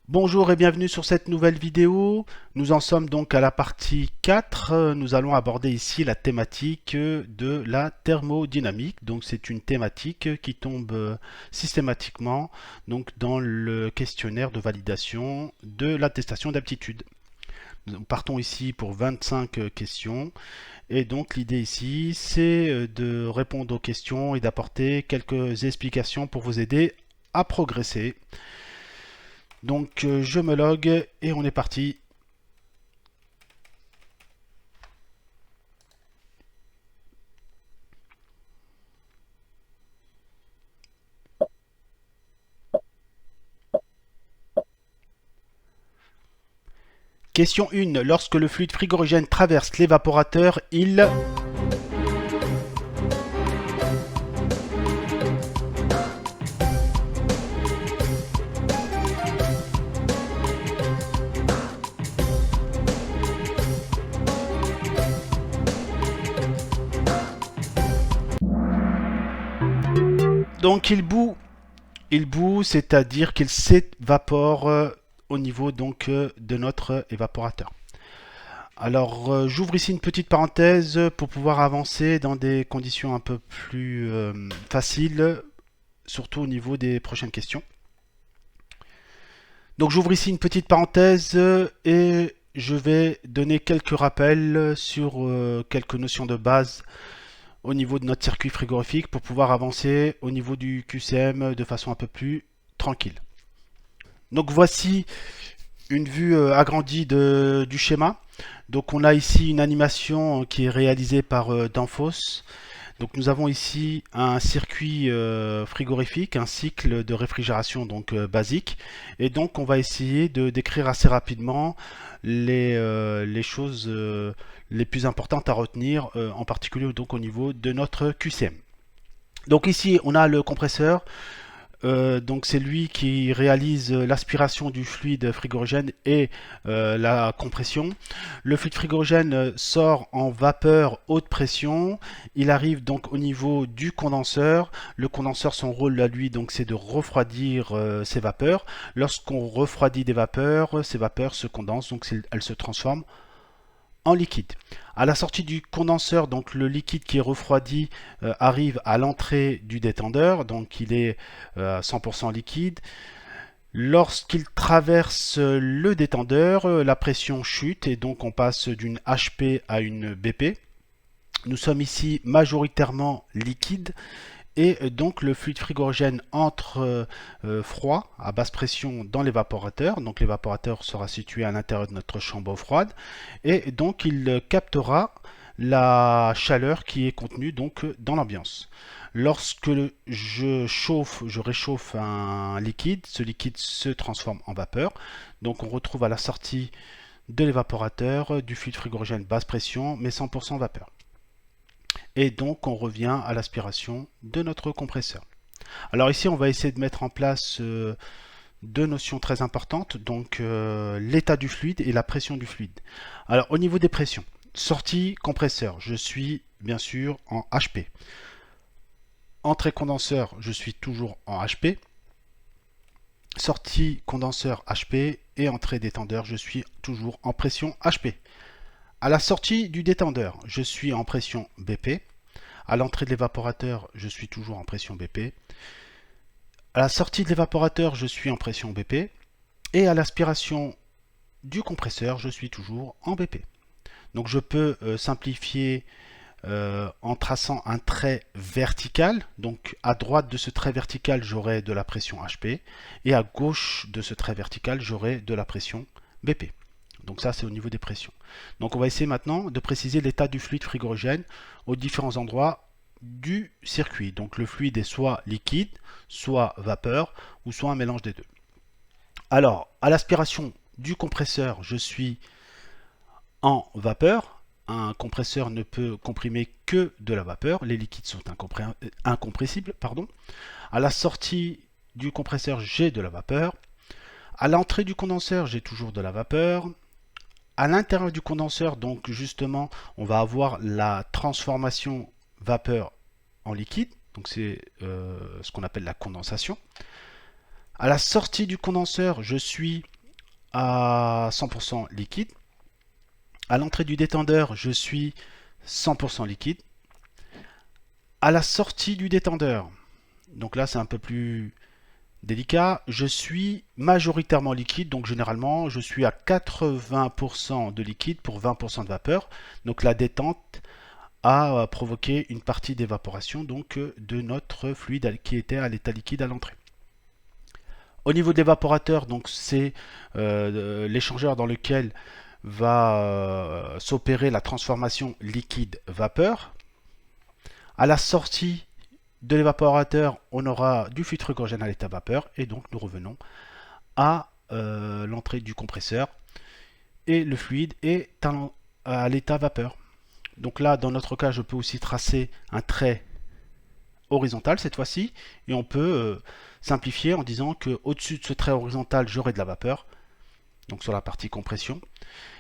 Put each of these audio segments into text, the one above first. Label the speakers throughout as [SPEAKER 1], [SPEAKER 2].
[SPEAKER 1] Bonjour et bienvenue sur cette nouvelle vidéo. Nous en sommes donc à la partie 4. Nous allons aborder ici la thématique de la thermodynamique. Donc c'est une thématique qui tombe systématiquement donc dans le questionnaire de validation de l'attestation d'aptitude. Nous partons ici pour 25 questions et donc l'idée ici c'est de répondre aux questions et d'apporter quelques explications pour vous aider à progresser. Donc je me log et on est parti. Question 1. Lorsque le fluide frigorigène traverse l'évaporateur, il... Donc il bout, c'est-à-dire qu'il s'évapore au niveau donc de notre évaporateur. Alors j'ouvre ici une petite parenthèse pour pouvoir avancer dans des conditions un peu plus faciles, surtout au niveau des prochaines questions. Donc j'ouvre ici une petite parenthèse et je vais donner quelques rappels sur quelques notions de base au niveau de notre circuit frigorifique pour pouvoir avancer au niveau du QCM de façon un peu plus tranquille. Donc voici une vue agrandie du schéma. Donc on a ici une animation qui est réalisée par Danfoss. Donc nous avons ici un circuit frigorifique, un cycle de réfrigération donc basique, et donc on va essayer de décrire assez rapidement les choses les plus importantes à retenir, en particulier donc au niveau de notre QCM. Donc ici on a le compresseur. Donc c'est lui qui réalise l'aspiration du fluide frigorigène et la compression. Le fluide frigorigène sort en vapeur haute pression. Il arrive donc au niveau du condenseur. Le condenseur, son rôle à lui, donc c'est de refroidir ces vapeurs. Lorsqu'on refroidit des vapeurs, ces vapeurs se condensent, donc elles se transforment en liquide. À la sortie du condenseur, donc le liquide qui est refroidi arrive à l'entrée du détendeur, donc il est 100% liquide. Lorsqu'il traverse le détendeur, la pression chute et donc on passe d'une HP à une BP. Nous sommes ici majoritairement liquide et donc le fluide frigorigène entre froid à basse pression dans l'évaporateur. Donc l'évaporateur sera situé à l'intérieur de notre chambre froide et donc il captera la chaleur qui est contenue donc dans l'ambiance. Lorsque je réchauffe un liquide, ce liquide se transforme en vapeur. Donc on retrouve à la sortie de l'évaporateur du fluide frigorigène basse pression mais 100% vapeur. Et donc on revient à l'aspiration de notre compresseur. Alors ici on va essayer de mettre en place deux notions très importantes, donc l'état du fluide et la pression du fluide. Alors au niveau des pressions, sortie compresseur, je suis bien sûr en HP. Entrée condenseur, je suis toujours en HP. Sortie condenseur HP et entrée détendeur, je suis toujours en pression HP. À la sortie du détendeur, je suis en pression BP. À l'entrée de l'évaporateur, je suis toujours en pression BP. À la sortie de l'évaporateur, je suis en pression BP. Et à l'aspiration du compresseur, je suis toujours en BP. Donc je peux simplifier en traçant un trait vertical. Donc à droite de ce trait vertical, j'aurai de la pression HP. Et à gauche de ce trait vertical, j'aurai de la pression BP. Donc ça, c'est au niveau des pressions. Donc on va essayer maintenant de préciser l'état du fluide frigorigène aux différents endroits du circuit. Donc le fluide est soit liquide, soit vapeur, ou soit un mélange des deux. Alors, à l'aspiration du compresseur, je suis en vapeur. Un compresseur ne peut comprimer que de la vapeur. Les liquides sont incompressibles. À la sortie du compresseur, j'ai de la vapeur. À l'entrée du condenseur, j'ai toujours de la vapeur. À l'intérieur du condenseur, donc justement, on va avoir la transformation vapeur en liquide. Donc c'est ce qu'on appelle la condensation. À la sortie du condenseur, je suis à 100% liquide. À l'entrée du détendeur, je suis 100% liquide. À la sortie du détendeur, donc là c'est un peu plus délicat, je suis majoritairement liquide, donc généralement je suis à 80% de liquide pour 20% de vapeur. Donc la détente a provoqué une partie d'évaporation donc de notre fluide qui était à l'état liquide à l'entrée. Au niveau de l'évaporateur, donc c'est l'échangeur dans lequel va s'opérer la transformation liquide-vapeur. À la sortie de l'évaporateur, on aura du fluide frigorigène à l'état vapeur et donc nous revenons à l'entrée du compresseur et le fluide est à l'état vapeur. Donc là, dans notre cas, je peux aussi tracer un trait horizontal cette fois-ci et on peut simplifier en disant que au-dessus de ce trait horizontal, j'aurai de la vapeur, donc sur la partie compression,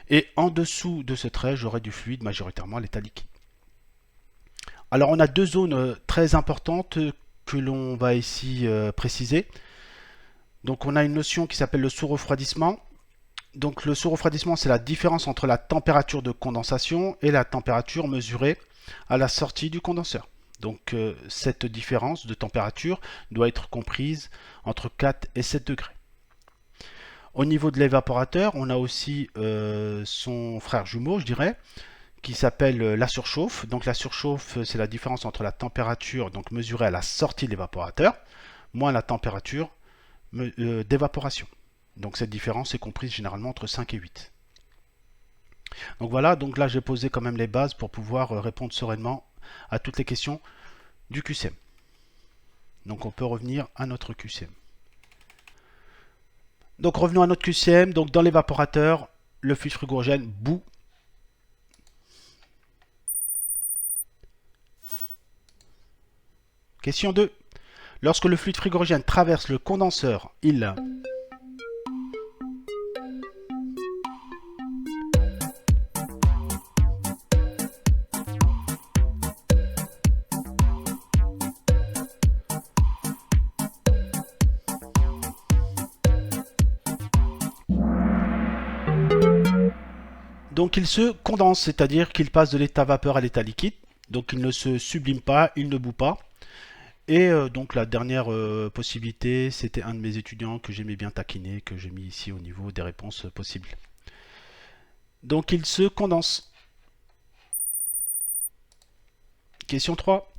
[SPEAKER 1] et en dessous de ce trait, j'aurai du fluide majoritairement à l'état liquide. Alors on a deux zones très importantes que l'on va ici préciser. Donc on a une notion qui s'appelle le sous-refroidissement. Donc le sous-refroidissement, c'est la différence entre la température de condensation et la température mesurée à la sortie du condenseur. Donc cette différence de température doit être comprise entre 4 et 7 degrés. Au niveau de l'évaporateur, on a aussi son frère jumeau, je dirais, qui s'appelle la surchauffe. Donc la surchauffe, c'est la différence entre la température donc mesurée à la sortie de l'évaporateur moins la température d'évaporation. Donc cette différence est comprise généralement entre 5 et 8. Donc voilà, donc là j'ai posé quand même les bases pour pouvoir répondre sereinement à toutes les questions du QCM. Donc on peut revenir à notre QCM. Donc revenons à notre QCM. Donc dans l'évaporateur, le fluide frigorigène bout. Question 2. Lorsque le fluide frigorigène traverse le condenseur, il... Donc il se condense, c'est-à-dire qu'il passe de l'état vapeur à l'état liquide. Donc il ne se sublime pas, il ne bout pas. Et donc la dernière possibilité, c'était un de mes étudiants que j'aimais bien taquiner, que j'ai mis ici au niveau des réponses possibles. Donc il se condense. Question 3.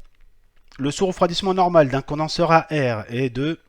[SPEAKER 1] Le sous-refroidissement normal d'un condenseur à air est de...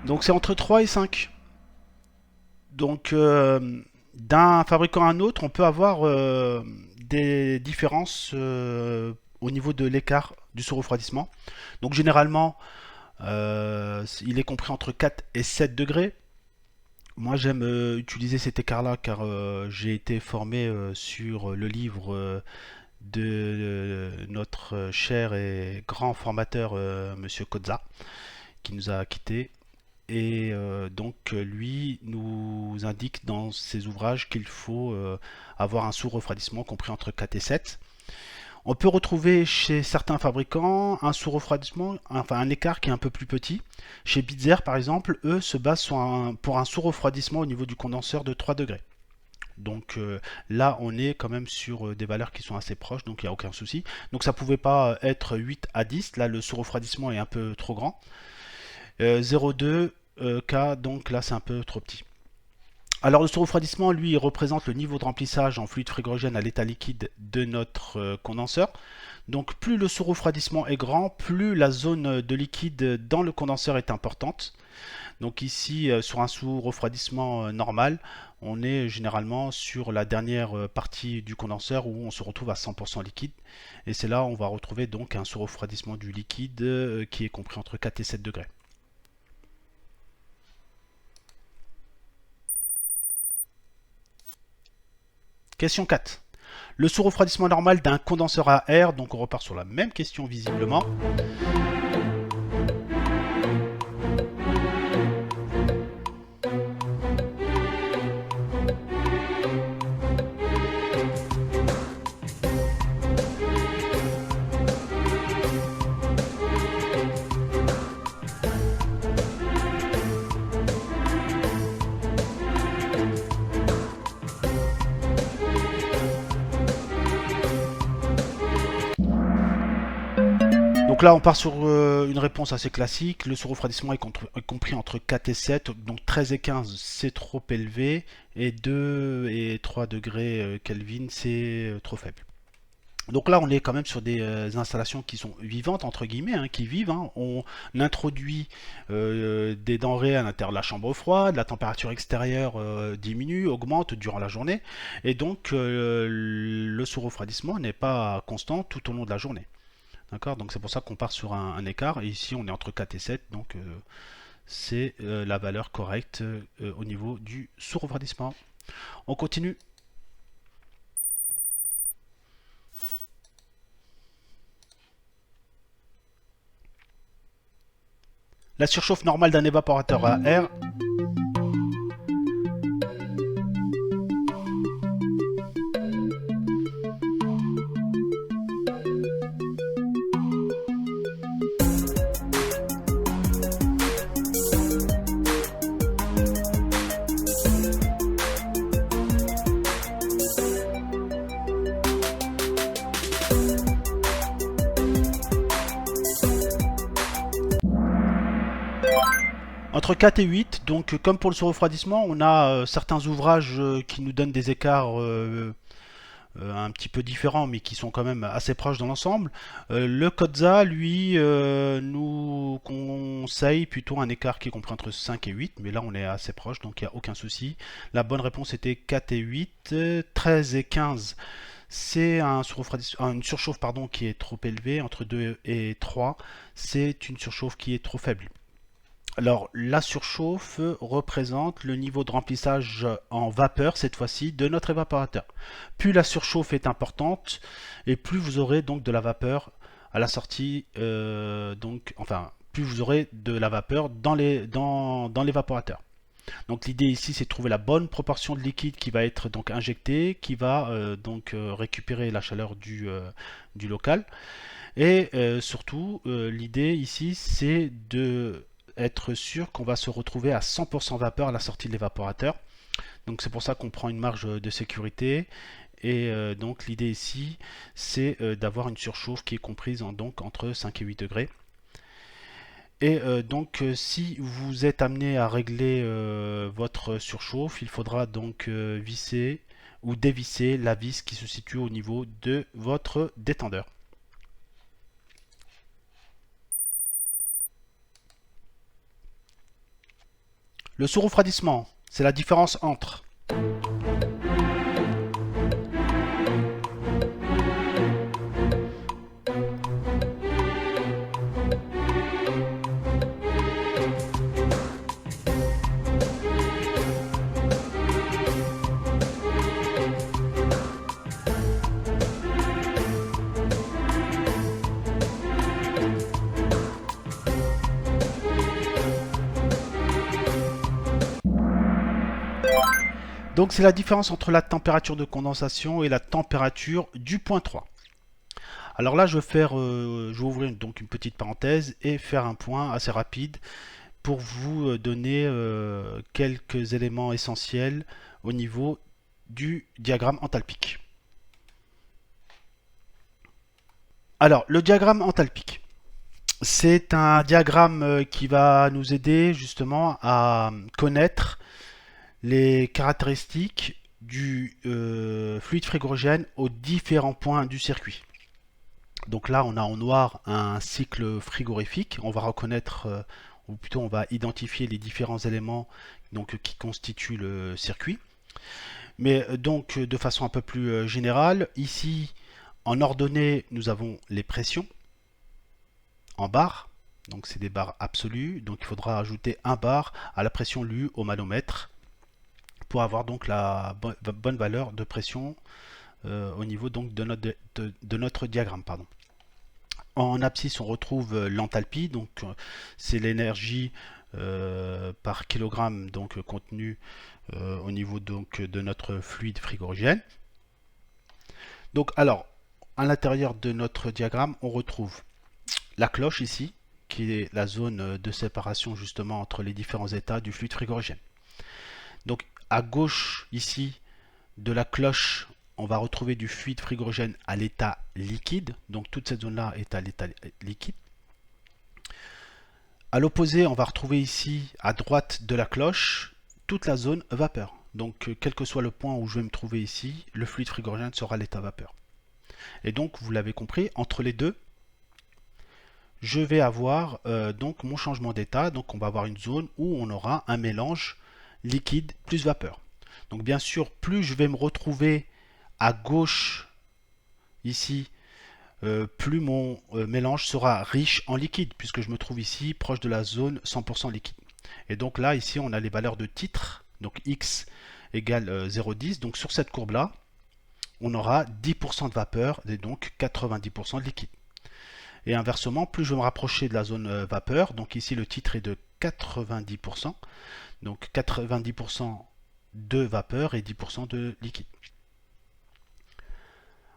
[SPEAKER 1] Donc c'est entre 3 et 5. Donc d'un fabricant à un autre, on peut avoir des différences au niveau de l'écart du sous-refroidissement. Donc généralement, il est compris entre 4 et 7 degrés. Moi j'aime utiliser cet écart-là car j'ai été formé sur le livre de notre cher et grand formateur Monsieur Kozza, qui nous a quittés. Et donc lui nous indique dans ses ouvrages qu'il faut avoir un sous-refroidissement compris entre 4 et 7. On peut retrouver chez certains fabricants un sous-refroidissement, enfin un écart qui est un peu plus petit. Chez Bitzer par exemple, eux se basent pour un sous-refroidissement au niveau du condenseur de 3 degrés. Donc là on est quand même sur des valeurs qui sont assez proches, donc il n'y a aucun souci. Donc ça pouvait pas être 8 à 10, là le sous-refroidissement est un peu trop grand. 0,2 K, donc là c'est un peu trop petit. Alors le sous-refroidissement, lui, il représente le niveau de remplissage en fluide frigorigène à l'état liquide de notre condenseur. Donc plus le sous-refroidissement est grand, plus la zone de liquide dans le condenseur est importante. Donc ici, sur un sous-refroidissement normal, on est généralement sur la dernière partie du condenseur où on se retrouve à 100% liquide. Et c'est là où on va retrouver donc un sous-refroidissement du liquide qui est compris entre 4 et 7 degrés. Question 4. Le sous-refroidissement normal d'un condenseur à air, donc on repart sur la même question visiblement. Donc là, on part sur une réponse assez classique. Le sous-refroidissement est compris entre 4 et 7. Donc 13 et 15, c'est trop élevé. Et 2 et 3 degrés Kelvin, c'est trop faible. Donc là, on est quand même sur des installations qui sont vivantes, entre guillemets, hein, qui vivent. Hein. On introduit des denrées à l'intérieur de la chambre froide, la température extérieure diminue, augmente durant la journée. Et donc, le sous-refroidissement n'est pas constant tout au long de la journée. D'accord. Donc c'est pour ça qu'on part sur un écart. Et ici, on est entre 4 et 7. Donc c'est la valeur correcte au niveau du sous-refroidissement. On continue. La surchauffe normale d'un évaporateur à air. Entre 4 et 8, donc comme pour le sous-refroidissement, on a certains ouvrages qui nous donnent des écarts un petit peu différents, mais qui sont quand même assez proches dans l'ensemble. Le CODZA, lui, nous conseille plutôt un écart qui est compris entre 5 et 8, mais là on est assez proche, donc il n'y a aucun souci. La bonne réponse était 4 et 8, 13 et 15. C'est une surchauffe qui est trop élevée, entre 2 et 3, c'est une surchauffe qui est trop faible. Alors, la surchauffe représente le niveau de remplissage en vapeur, cette fois-ci, de notre évaporateur. Plus la surchauffe est importante, et plus vous aurez donc de la vapeur à la sortie, plus vous aurez de la vapeur dans l'évaporateur. Donc l'idée ici, c'est de trouver la bonne proportion de liquide qui va être donc injecté, qui va récupérer la chaleur du local. Et surtout, l'idée ici, c'est de être sûr qu'on va se retrouver à 100% vapeur à la sortie de l'évaporateur. Donc c'est pour ça qu'on prend une marge de sécurité. Et donc l'idée ici, c'est d'avoir une surchauffe qui est comprise donc entre 5 et 8 degrés. Et donc si vous êtes amené à régler votre surchauffe, il faudra donc visser ou dévisser la vis qui se situe au niveau de votre détendeur. Le sous-refroidissement, c'est la différence entre donc c'est la différence entre la température de condensation et la température du point 3. Alors là, je vais ouvrir donc une petite parenthèse et faire un point assez rapide pour vous donner quelques éléments essentiels au niveau du diagramme enthalpique. Alors, le diagramme enthalpique, c'est un diagramme qui va nous aider justement à connaître les caractéristiques du fluide frigorigène aux différents points du circuit. Donc là, on a en noir un cycle frigorifique. On va reconnaître, ou plutôt on va identifier les différents éléments donc, qui constituent le circuit. Mais donc de façon un peu plus générale, ici en ordonnée, nous avons les pressions en bar. Donc c'est des barres absolues. Donc il faudra ajouter un bar à la pression lue au manomètre pour avoir donc la bonne valeur de pression au niveau donc de notre diagramme. Pardon. En abscisse, on retrouve l'enthalpie, donc c'est l'énergie par kilogramme donc contenu au niveau donc de notre fluide frigorigène. Donc alors, à l'intérieur de notre diagramme, on retrouve la cloche ici, qui est la zone de séparation justement entre les différents états du fluide frigorigène. Donc à gauche ici de la cloche, on va retrouver du fluide frigorigène à l'état liquide. Donc toute cette zone-là est à l'état liquide. À l'opposé, on va retrouver ici, à droite de la cloche, toute la zone vapeur. Donc quel que soit le point où je vais me trouver ici, le fluide frigorigène sera à l'état vapeur. Et donc, vous l'avez compris, entre les deux, je vais avoir donc mon changement d'état. Donc on va avoir une zone où on aura un mélange liquide plus vapeur. Donc bien sûr, plus je vais me retrouver à gauche ici, plus mon mélange sera riche en liquide, puisque je me trouve ici proche de la zone 100% liquide. Et donc là, ici, on a les valeurs de titre, donc x égale 0,10. Donc sur cette courbe-là, on aura 10% de vapeur et donc 90% de liquide. Et inversement, plus je vais me rapprocher de la zone vapeur, donc ici le titre est de 90%, donc 90% de vapeur et 10% de liquide.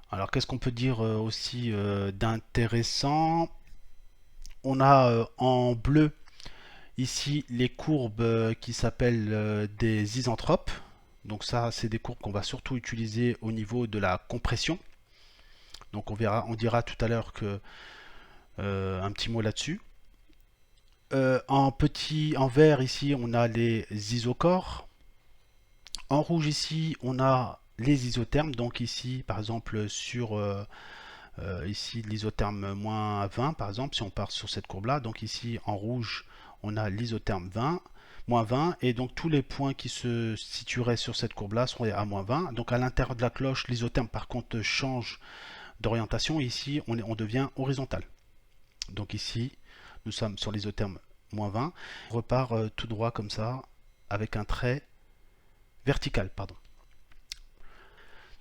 [SPEAKER 1] Alors qu'est-ce qu'on peut dire aussi d'intéressant? On a en bleu ici les courbes qui s'appellent des isentropes. Donc ça, c'est des courbes qu'on va surtout utiliser au niveau de la compression. Donc on dira tout à l'heure que un petit mot là-dessus. En vert ici, on a les isocores. En rouge ici, on a les isothermes. Donc ici, par exemple, sur ici l'isotherme moins 20, par exemple, si on part sur cette courbe-là. Donc ici, en rouge, on a l'isotherme 20, moins 20. Et donc tous les points qui se situeraient sur cette courbe-là seront à moins 20. Donc à l'intérieur de la cloche, l'isotherme, par contre, change d'orientation. Ici, on devient horizontal. Donc ici, nous sommes sur l'isotherme moins 20. On repart tout droit comme ça, avec un trait vertical. Pardon.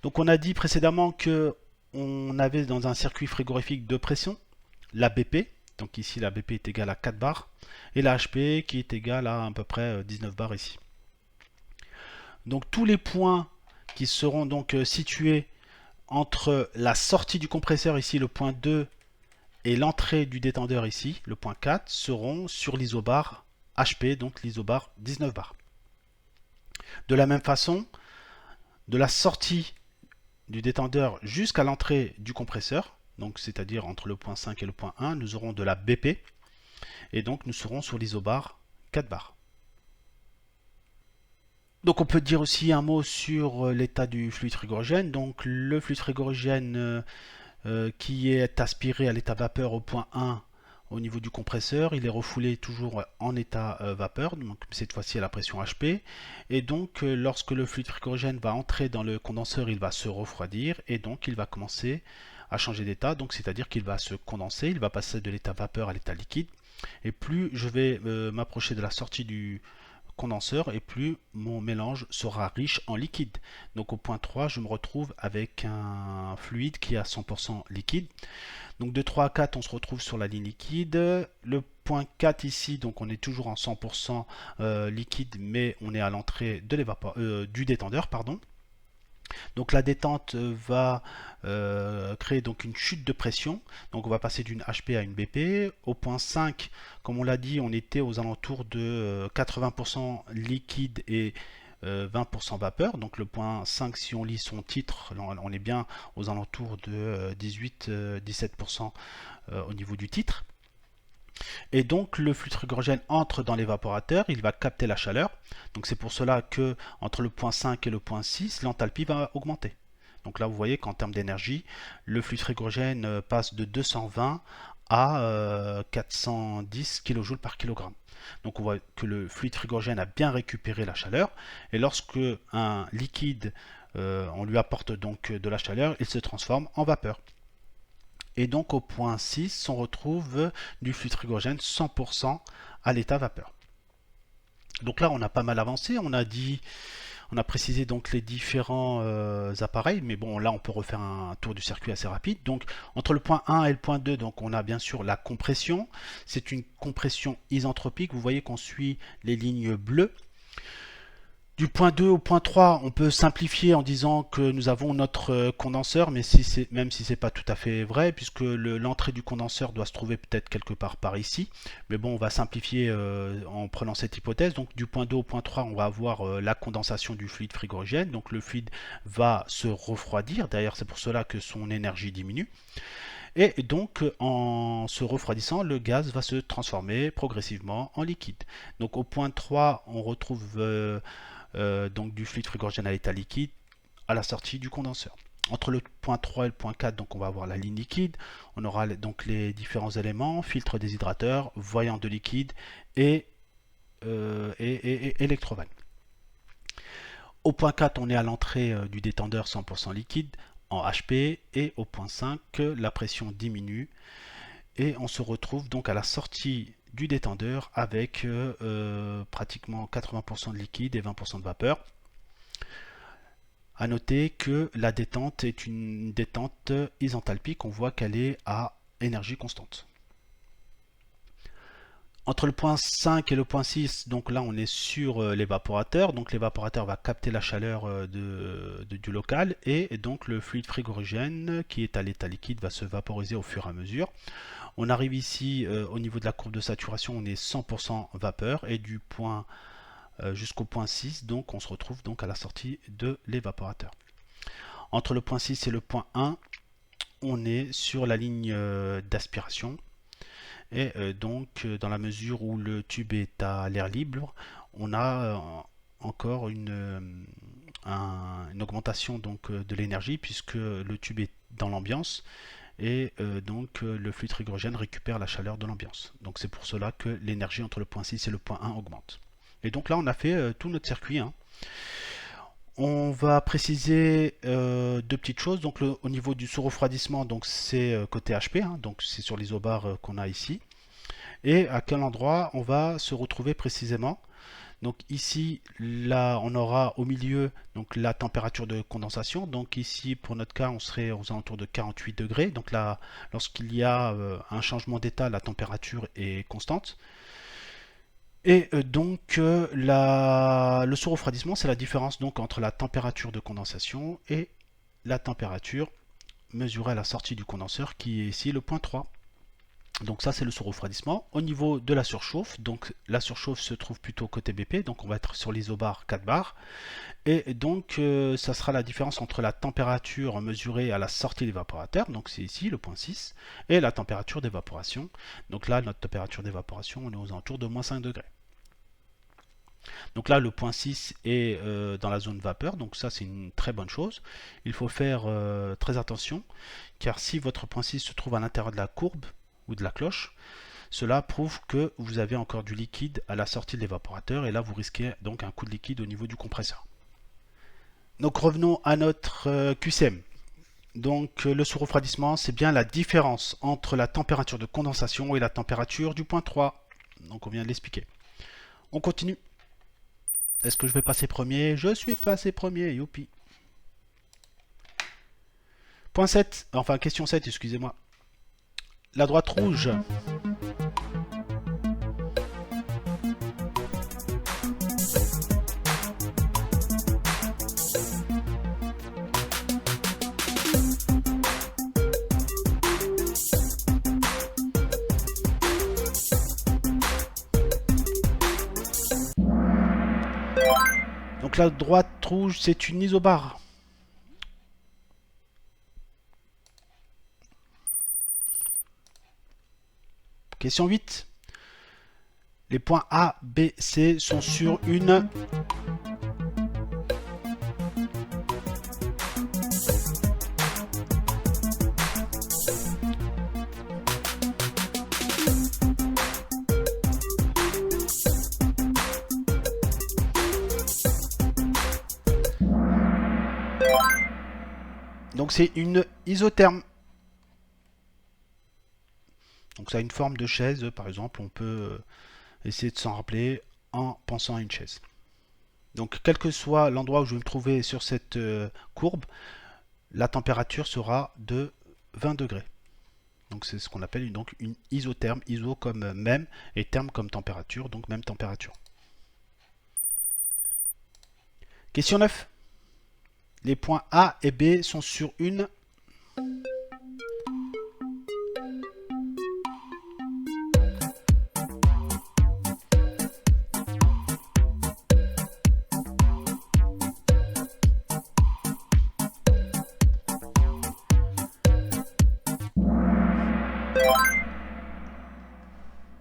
[SPEAKER 1] Donc on a dit précédemment que on avait dans un circuit frigorifique de pression la BP. Donc ici, la BP est égale à 4 bars. Et la HP qui est égale à peu près 19 bars ici. Donc tous les points qui seront donc situés entre la sortie du compresseur ici, le point 2, et l'entrée du détendeur ici, le point 4, seront sur l'isobar HP, donc l'isobar 19 bars. De la même façon, de la sortie du détendeur jusqu'à l'entrée du compresseur, donc c'est-à-dire entre le point 5 et le point 1, nous aurons de la BP, et donc nous serons sur l'isobar 4 bars. Donc on peut dire aussi un mot sur l'état du fluide frigorigène. Donc le fluide frigorigène qui est aspiré à l'état vapeur au point 1 au niveau du compresseur, il est refoulé toujours en état vapeur, donc cette fois-ci à la pression HP, et donc lorsque le fluide frigorigène va entrer dans le condenseur, il va se refroidir, et donc il va commencer à changer d'état, donc c'est-à-dire qu'il va se condenser, il va passer de l'état vapeur à l'état liquide, et plus je vais m'approcher de la sortie du condenseur et plus mon mélange sera riche en liquide. Donc au point 3, je me retrouve avec un fluide qui est à 100% liquide. Donc de 3 à 4, on se retrouve sur la ligne liquide. Le point 4 ici, donc on est toujours en 100% liquide, mais on est à l'entrée de du détendeur, pardon. Donc la détente va créer donc une chute de pression. Donc on va passer d'une HP à une BP. Au point 5, comme on l'a dit, on était aux alentours de 80% liquide et 20% vapeur. Donc le point 5, si on lit son titre, on est bien aux alentours de 18-17% au niveau du titre. Et donc le fluide frigorigène entre dans l'évaporateur, il va capter la chaleur. Donc c'est pour cela que entre le point 5 et le point 6, l'enthalpie va augmenter. Donc là vous voyez qu'en termes d'énergie, le fluide frigorigène passe de 220 à 410 kJ par kilogramme. Donc on voit que le fluide frigorigène a bien récupéré la chaleur. Et lorsque un liquide, on lui apporte donc de la chaleur, il se transforme en vapeur. Et donc au point 6, on retrouve du fluide frigorigène 100% à l'état vapeur. Donc là, on a pas mal avancé. On a dit On a précisé donc les différents appareils, mais bon là on peut refaire un tour du circuit assez rapide. Donc entre le point 1 et le point 2, donc on a bien sûr la compression. C'est une compression isentropique. Vous voyez qu'on suit les lignes bleues. Du point 2 au point 3, on peut simplifier en disant que nous avons notre condenseur, mais même si c'est pas tout à fait vrai, puisque l'entrée du condenseur doit se trouver peut-être quelque part par ici. Mais bon, on va simplifier en prenant cette hypothèse. Donc du point 2 au point 3, on va avoir la condensation du fluide frigorigène. Donc le fluide va se refroidir. D'ailleurs, c'est pour cela que son énergie diminue. Et donc, en se refroidissant, le gaz va se transformer progressivement en liquide. Donc au point 3, on retrouve donc du fluide frigorigène à l'état liquide à la sortie du condenseur. Entre le point 3 et le point 4, donc on va avoir la ligne liquide. On aura donc les différents éléments, filtre déshydrateur, voyant de liquide et électrovanne. Au point 4, on est à l'entrée du détendeur 100% liquide en HP, et au point 5, la pression diminue et on se retrouve donc à la sortie du détendeur avec pratiquement 80% de liquide et 20% de vapeur. A noter que la détente est une détente isenthalpique, on voit qu'elle est à énergie constante. Entre le point 5 et le point 6, donc là on est sur l'évaporateur. Donc l'évaporateur va capter la chaleur du local, et donc le fluide frigorigène qui est à l'état liquide va se vaporiser au fur et à mesure. On arrive ici au niveau de la courbe de saturation, on est 100% vapeur, et du point jusqu'au point 6, donc on se retrouve donc à la sortie de l'évaporateur. Entre le point 6 et le point 1, on est sur la ligne d'aspiration. Et donc, dans la mesure où le tube est à l'air libre, on a encore une augmentation donc, de l'énergie, puisque le tube est dans l'ambiance, et donc le fluide frigorigène récupère la chaleur de l'ambiance. Donc c'est pour cela que l'énergie entre le point 6 et le point 1 augmente. Et donc là, on a fait tout notre circuit. On va préciser deux petites choses. Donc au niveau du sous-refroidissement, donc c'est côté HP, donc c'est sur l'isobar qu'on a ici. Et à quel endroit on va se retrouver précisément. Donc ici, là, on aura au milieu donc la température de condensation. Donc ici, pour notre cas, on serait aux alentours de 48 degrés. Donc là, lorsqu'il y a un changement d'état, la température est constante. Et donc le sous-refroidissement, c'est la différence donc entre la température de condensation et la température mesurée à la sortie du condenseur, qui est ici le point 3. Donc ça, c'est le sous-refroidissement. Au niveau de la surchauffe, donc la surchauffe se trouve plutôt côté BP, donc on va être sur l'isobar 4 bar. Et donc ça sera la différence entre la température mesurée à la sortie de l'évaporateur, donc c'est ici le point 6, et la température d'évaporation. Donc là, notre température d'évaporation, on est aux alentours de moins 5 degrés. Donc là, le point 6 est dans la zone vapeur, donc ça c'est une très bonne chose. Il faut faire très attention, car si votre point 6 se trouve à l'intérieur de la courbe ou de la cloche, cela prouve que vous avez encore du liquide à la sortie de l'évaporateur, et là vous risquez donc un coup de liquide au niveau du compresseur. Donc revenons à notre QCM. Donc le sous-refroidissement, c'est bien la différence entre la température de condensation et la température du point 3. Donc on vient de l'expliquer. On continue. Est-ce que je vais passer premier? Je suis passé premier, youpi. Point 7, enfin question 7, excusez-moi. La droite rouge. Donc la droite rouge, c'est une isobar. Question 8. Les points A, B, C sont sur une... Donc c'est une isotherme. Donc ça a une forme de chaise, par exemple, on peut essayer de s'en rappeler en pensant à une chaise. Donc quel que soit l'endroit où je vais me trouver sur cette courbe, la température sera de 20 degrés. Donc c'est ce qu'on appelle donc une isotherme, iso comme même et therme comme température, donc même température. Question 9. Les points A et B sont sur une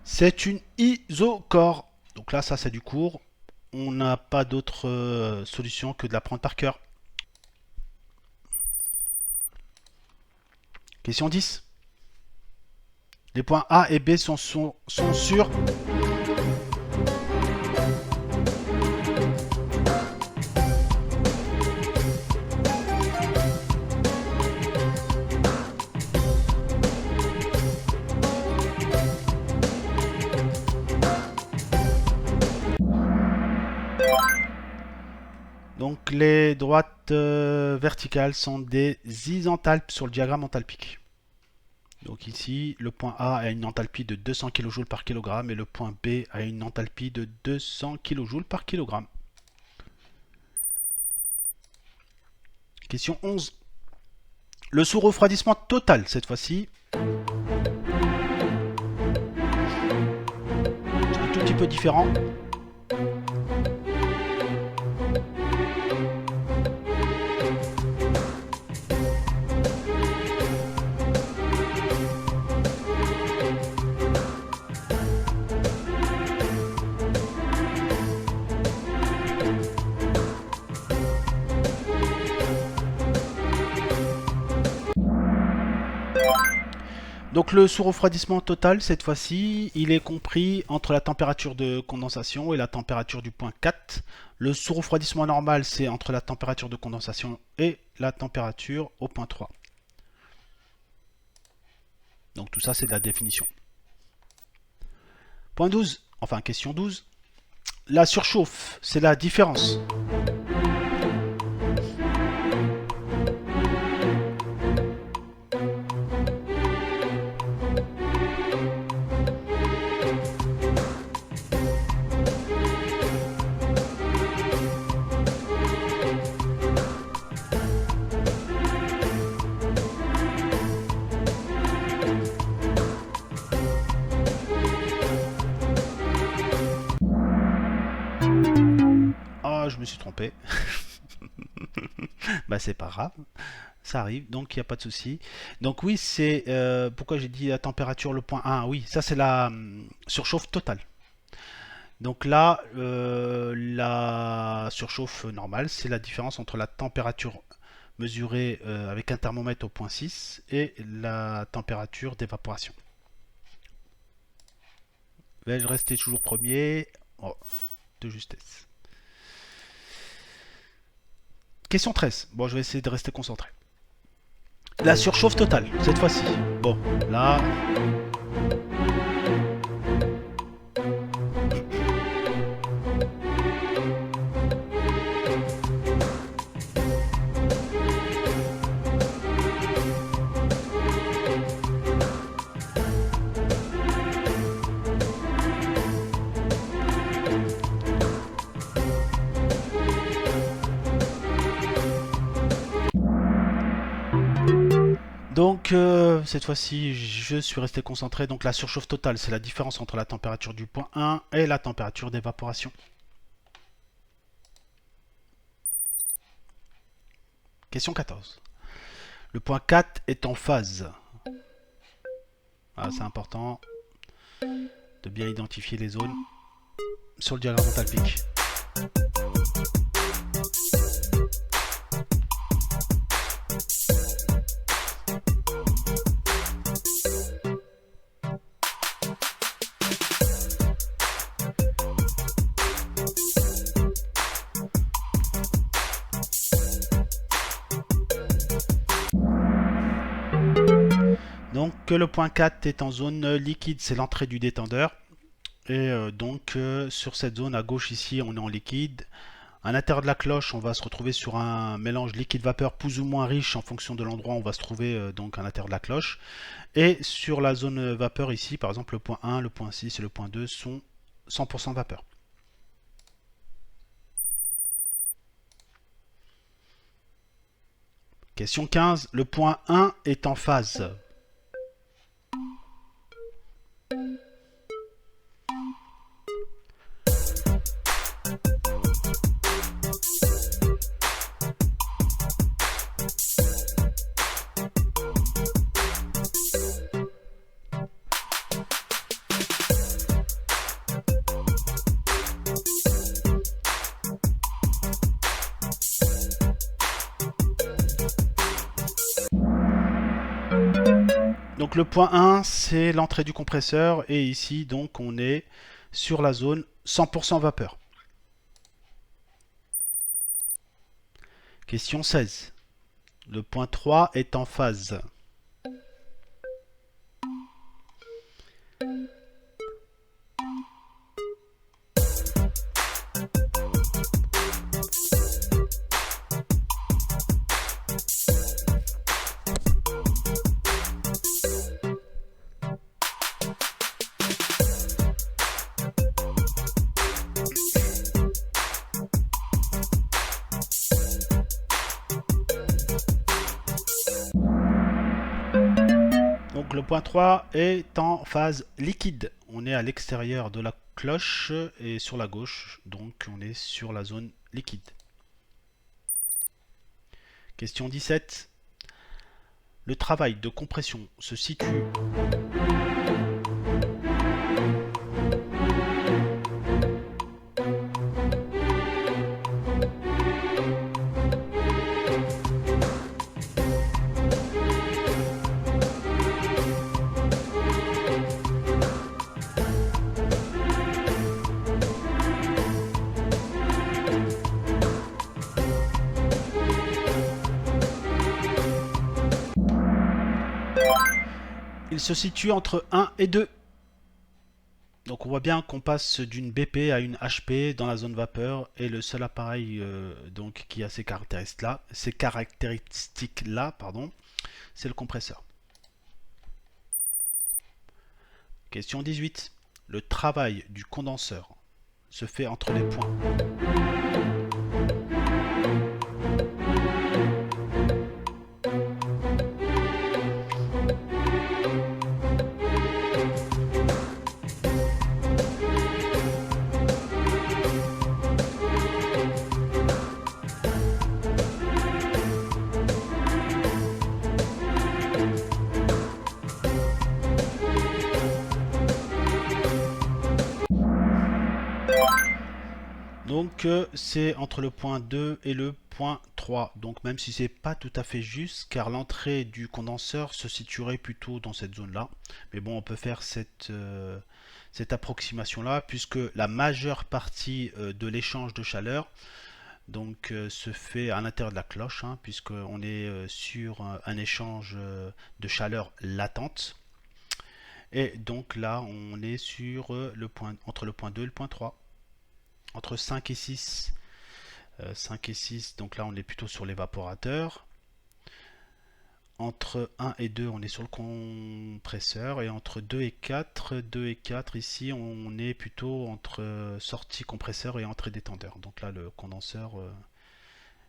[SPEAKER 1] c'est une isochore. Donc là, ça c'est du cours. On n'a pas d'autre solution que de l'apprendre par cœur. Question 10. Les points A et B sont sur... Donc les droites verticales sont des isenthalpes sur le diagramme enthalpique. Donc ici, le point A a une enthalpie de 200 kJ par kg et le point B a une enthalpie de 200 kJ par kg. Question 11. Le sous-refroidissement total, cette fois-ci, c'est un tout petit peu différent. Donc le sous-refroidissement total, cette fois-ci, il est compris entre la température de condensation et la température du point 4. Le sous-refroidissement normal, c'est entre la température de condensation et la température au point 3. Donc tout ça, c'est de la définition. Point 12, enfin question 12. La surchauffe, c'est la différence je me suis trompé. Bah c'est pas grave, ça arrive, donc il n'y a pas de souci. Donc oui, c'est pourquoi j'ai dit la température, le point 1, oui, ça c'est la surchauffe totale. Donc là, la surchauffe normale, c'est la différence entre la température mesurée avec un thermomètre au point 6 et la température d'évaporation. Vais-je rester toujours premier? Oh, de justesse. Question 13. Bon, je vais essayer de rester concentré. La surchauffe totale, cette fois-ci. Bon, là... Donc cette fois-ci je suis resté concentré. Donc la surchauffe totale, c'est la différence entre la température du point 1 et la température d'évaporation. Question 14. Le point 4 est en phase. Ah, c'est important de bien identifier les zones sur le diagramme enthalpique. Donc le point 4 est en zone liquide, c'est l'entrée du détendeur. Et donc sur cette zone à gauche ici, on est en liquide. À l'intérieur de la cloche, on va se retrouver sur un mélange liquide-vapeur plus ou moins riche en fonction de l'endroit où on va se trouver donc à l'intérieur de la cloche. Et sur la zone vapeur ici, par exemple, le point 1, le point 6 et le point 2 sont 100% vapeur. Question 15. Le point 1 est en phase. Donc le point 1, c'est l'entrée du compresseur et ici donc on est sur la zone 100% vapeur. Question 16. Le point 3 est en phase. Donc le point 3 est en phase liquide. On est à l'extérieur de la cloche et sur la gauche, donc on est sur la zone liquide. Question 17. Le travail de compression se situe il se situe entre 1 et 2. Donc on voit bien qu'on passe d'une BP à une HP dans la zone vapeur et le seul appareil donc, qui a ces caractéristiques-là, c'est le compresseur. Question 18. Le travail du condenseur se fait entre les points. Donc c'est entre le point 2 et le point 3. Donc même si c'est pas tout à fait juste, car l'entrée du condenseur se situerait plutôt dans cette zone-là. Mais bon, on peut faire cette approximation-là, puisque la majeure partie de l'échange de chaleur donc, se fait à l'intérieur de la cloche, hein, puisqu'on est sur un échange de chaleur latente. Et donc là, on est sur entre le point 2 et le point 3. Entre 5 et 6. 5 et 6, donc là on est plutôt sur l'évaporateur. Entre 1 et 2, on est sur le compresseur. Et entre 2 et 4, ici, on est plutôt entre sortie compresseur et entrée détendeur. Donc là, le condenseur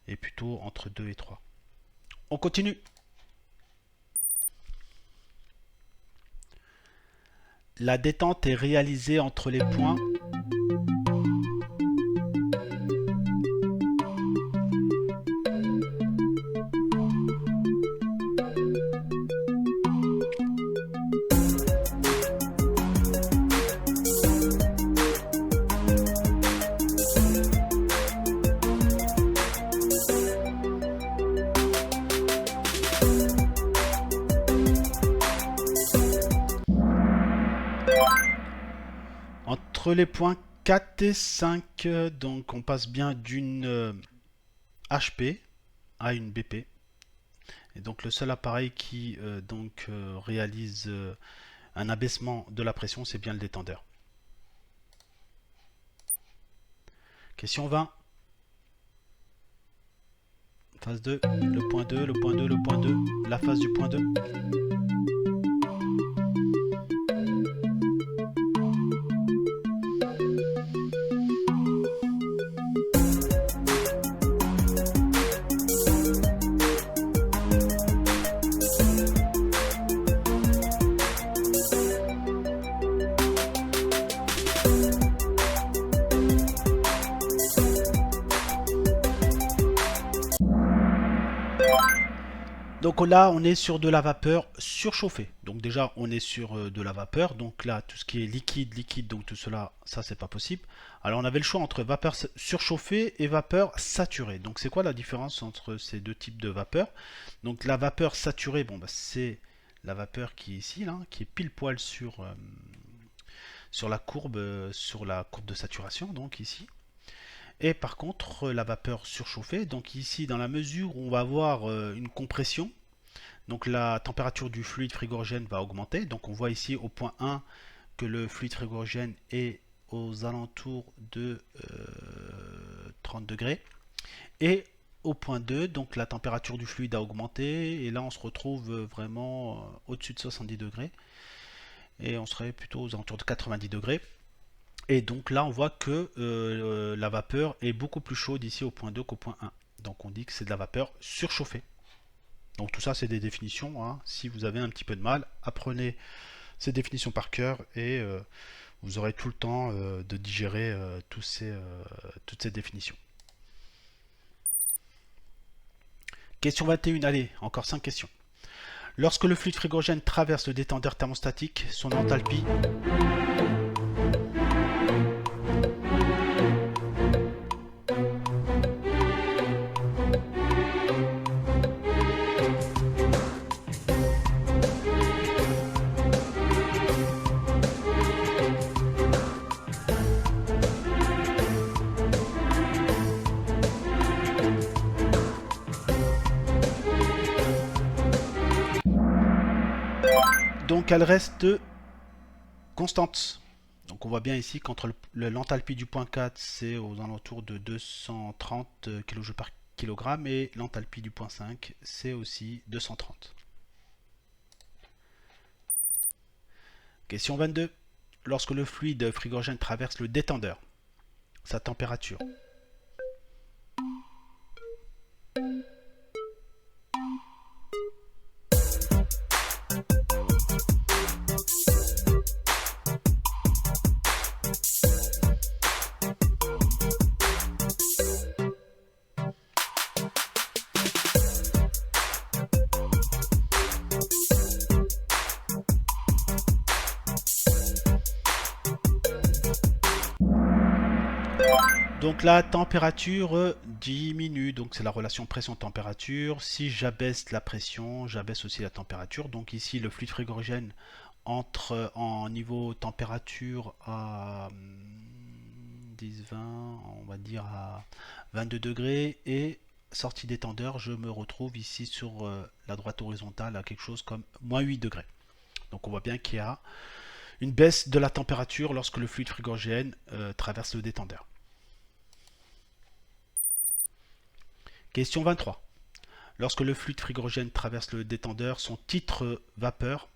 [SPEAKER 1] est plutôt entre 2 et 3. On continue. La détente est réalisée entre les points entre les points 4 et 5, donc on passe bien d'une HP à une BP. Et donc le seul appareil qui réalise un abaissement de la pression, c'est bien le détendeur. Question 20. phase 2, le point 2, le point 2, le point 2, la phase du point 2. Donc là, on est sur de la vapeur surchauffée. Donc déjà, on est sur de la vapeur. Donc là, tout ce qui est liquide, liquide, donc tout cela, ça c'est pas possible. Alors on avait le choix entre vapeur surchauffée et vapeur saturée. Donc c'est quoi la différence entre ces deux types de vapeur? Donc la vapeur saturée, bon, bah, c'est la vapeur qui est ici, là, qui est pile poil sur la courbe de saturation, donc ici. Et par contre, la vapeur surchauffée, donc ici, dans la mesure où on va avoir une compression, donc la température du fluide frigorigène va augmenter. Donc on voit ici au point 1 que le fluide frigorigène est aux alentours de 30 degrés. Et au point 2, donc la température du fluide a augmenté. Et là, on se retrouve vraiment au-dessus de 70 degrés. Et on serait plutôt aux alentours de 90 degrés. Et donc là, on voit que la vapeur est beaucoup plus chaude ici au point 2 qu'au point 1. Donc on dit que c'est de la vapeur surchauffée. Donc tout ça, c'est des définitions. Hein. Si vous avez un petit peu de mal, apprenez ces définitions par cœur et vous aurez tout le temps de digérer toutes ces définitions. Question 21, allez, encore 5 questions. Lorsque le fluide frigorigène traverse le détendeur thermostatique, son enthalpie... Donc elle reste constante. Donc on voit bien ici qu'entre l'enthalpie du point 4 c'est aux alentours de 230 kJ par kg et l'enthalpie du point 5 c'est aussi 230. Question 22. Lorsque le fluide frigorigène traverse le détendeur, sa température. Donc la température diminue, donc c'est la relation pression-température. Si j'abaisse la pression, j'abaisse aussi la température. Donc ici, le fluide frigorigène entre en niveau température à 10-20, on va dire à 22 degrés. Et sortie détendeur, je me retrouve ici sur la droite horizontale à quelque chose comme moins 8 degrés. Donc on voit bien qu'il y a une baisse de la température lorsque le fluide frigorigène traverse le détendeur. Question 23. Lorsque le fluide frigorigène traverse le détendeur, son titre vapeur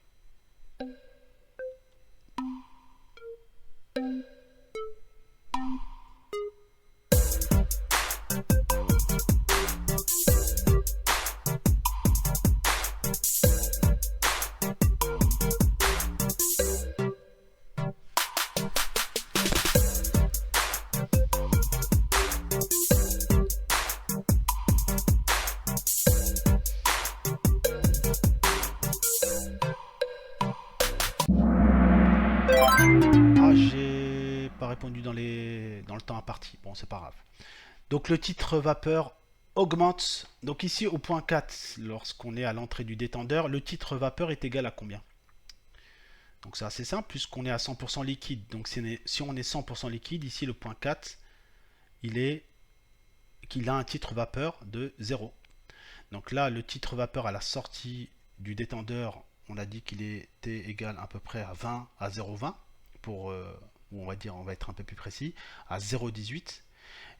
[SPEAKER 1] j'ai pas répondu dans le temps imparti. Bon, c'est pas grave. Donc le titre vapeur augmente. Donc ici au point 4, lorsqu'on est à l'entrée du détendeur, le titre vapeur est égal à combien? Donc c'est assez simple puisqu'on est à 100% liquide. Donc si on est 100% liquide, ici le point 4, qu'il a un titre vapeur de 0. Donc là, le titre vapeur à la sortie du détendeur, on a dit qu'il était égal à peu près à 20, à 0,20 pour, on va être un peu plus précis, à 0,18.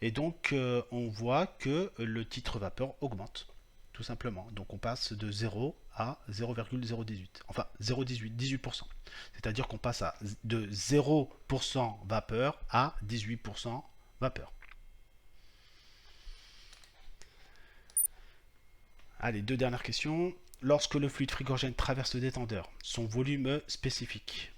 [SPEAKER 1] Et donc on voit que le titre vapeur augmente, tout simplement. Donc on passe de 0 à 0,018, enfin 0,18, 18%. C'est-à-dire qu'on passe de 0% vapeur à 18% vapeur. Allez, deux dernières questions. Lorsque le fluide frigorigène traverse le détendeur, son volume spécifique.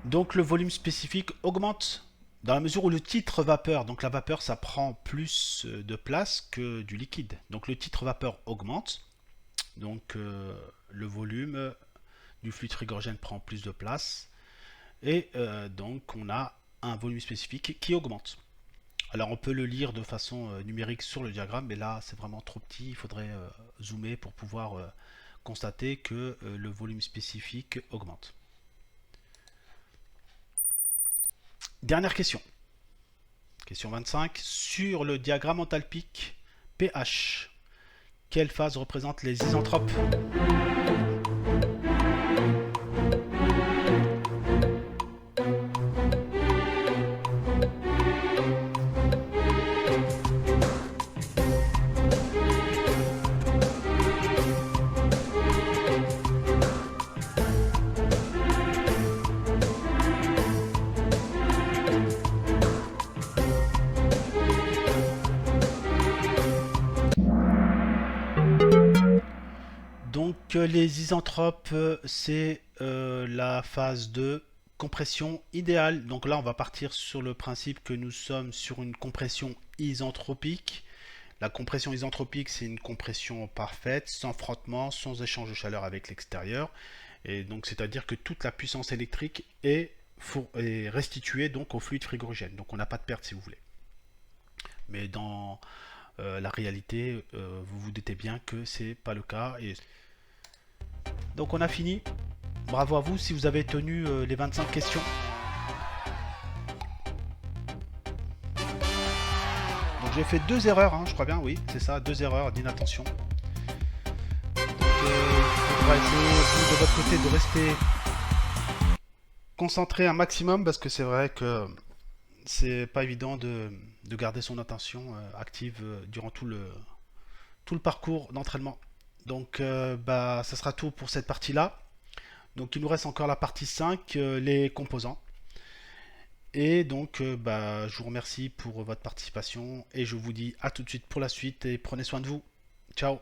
[SPEAKER 1] Donc le volume spécifique augmente dans la mesure où le titre vapeur, donc la vapeur ça prend plus de place que du liquide. Donc le titre vapeur augmente, donc le volume du fluide frigorigène prend plus de place et donc on a un volume spécifique qui augmente. Alors on peut le lire de façon numérique sur le diagramme, mais là c'est vraiment trop petit, il faudrait zoomer pour pouvoir constater que le volume spécifique augmente. Dernière question. Question 25. Sur le diagramme enthalpique pH, quelle phase représente les isentropes? Donc les isentropes, c'est la phase de compression idéale. Donc là, on va partir sur le principe que nous sommes sur une compression isentropique. La compression isentropique, c'est une compression parfaite, sans frottement, sans échange de chaleur avec l'extérieur. Et donc, c'est-à-dire que toute la puissance électrique est restituée donc au fluide frigorigène. Donc, on n'a pas de perte si vous voulez. Mais dans la réalité, vous vous doutez bien que c'est pas le cas. Et donc on a fini. Bravo à vous si vous avez tenu les 25 questions. Donc j'ai fait 2 erreurs, hein, je crois bien, oui, c'est ça, 2 erreurs d'inattention. Donc il faudra essayer, vous, de votre côté, de rester concentré un maximum, parce que c'est vrai que c'est pas évident de garder son attention active durant tout le parcours d'entraînement. Donc ça sera tout pour cette partie-là. Donc il nous reste encore la partie 5, les composants. Et donc je vous remercie pour votre participation et je vous dis à tout de suite pour la suite et prenez soin de vous. Ciao.